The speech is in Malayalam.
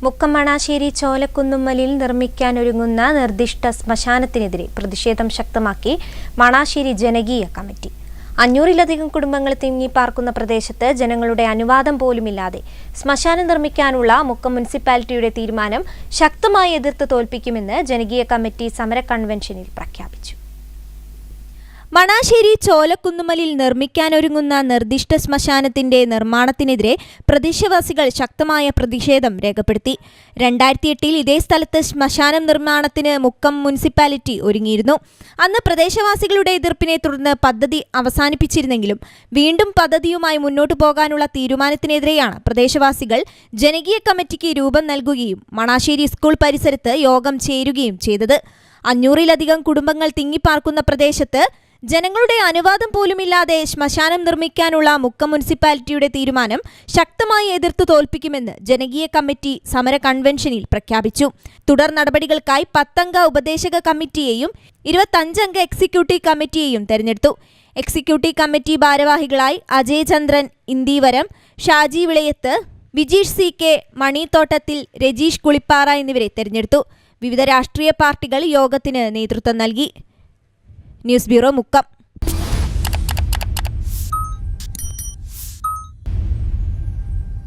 മുക്കം മണാശ്ശേരി ചോലക്കുന്നുമ്മലിൽ നിർമ്മിക്കാനൊരുങ്ങുന്ന നിർദ്ദിഷ്ട ശ്മശാനത്തിനെതിരെ പ്രതിഷേധം ശക്തമാക്കി മണാശ്ശേരി ജനകീയ കമ്മിറ്റി. 500-ലധികം കുടുംബങ്ങൾ തിങ്ങിപ്പാർക്കുന്ന പ്രദേശത്ത് ജനങ്ങളുടെ അനുവാദം പോലുമില്ലാതെ ശ്മശാനം നിർമ്മിക്കാനുള്ള മുക്കം മുനിസിപ്പാലിറ്റിയുടെ തീരുമാനം ശക്തമായി എതിർത്ത് തോൽപ്പിക്കുമെന്ന് ജനകീയ കമ്മിറ്റി സമര കൺവെൻഷനിൽ പ്രഖ്യാപിച്ചു. മണാശ്ശേരി ചോലക്കുന്നുമ്മലിൽ നിർമ്മിക്കാനൊരുങ്ങുന്ന നിർദ്ദിഷ്ട ശ്മശാനത്തിന്റെ നിർമ്മാണത്തിനെതിരെ പ്രദേശവാസികൾ ശക്തമായ പ്രതിഷേധം രേഖപ്പെടുത്തി. 2008-ൽ ഇതേ സ്ഥലത്ത് ശ്മശാനം നിർമ്മാണത്തിന് മുക്കം മുനിസിപ്പാലിറ്റി ഒരുങ്ങിയിരുന്നു. അന്ന് പ്രദേശവാസികളുടെ എതിർപ്പിനെ തുടർന്ന് പദ്ധതി അവസാനിപ്പിച്ചിരുന്നെങ്കിലും വീണ്ടും പദ്ധതിയുമായി മുന്നോട്ടു പോകാനുള്ള തീരുമാനത്തിനെതിരെയാണ് പ്രദേശവാസികൾ ജനകീയ കമ്മിറ്റിക്ക് രൂപം നൽകുകയും മണാശ്ശേരി സ്കൂൾ പരിസരത്ത് യോഗം ചേരുകയും ചെയ്തത്. 500-ലധികം കുടുംബങ്ങൾ തിങ്ങിപ്പാർക്കുന്ന പ്രദേശത്ത് ജനങ്ങളുടെ അനുവാദം പോലുമില്ലാതെ ശ്മശാനം നിർമ്മിക്കാനുള്ള മുക്കം മുനിസിപ്പാലിറ്റിയുടെ തീരുമാനം ശക്തമായി എതിർത്ത് തോൽപ്പിക്കുമെന്ന് ജനകീയ കമ്മിറ്റി സമര കൺവെൻഷനിൽ പ്രഖ്യാപിച്ചു. തുടർ നടപടികൾക്കായി 10-അംഗ ഉപദേശക കമ്മിറ്റിയെയും 25-അംഗ എക്സിക്യൂട്ടീവ് കമ്മിറ്റിയെയും തെരഞ്ഞെടുത്തു. എക്സിക്യൂട്ടീവ് കമ്മിറ്റി ഭാരവാഹികളായി അജയ് ചന്ദ്രൻ ഇന്ദീവരം, ഷാജി വിളയത്ത്, വിജീഷ് CK, മണിത്തോട്ടത്തിൽ, രജീഷ് കുളിപ്പാറ എന്നിവരെ തെരഞ്ഞെടുത്തു. വിവിധ രാഷ്ട്രീയ പാർട്ടികൾ യോഗത്തിന് നേതൃത്വം നൽകി. News bureau, Mukkam.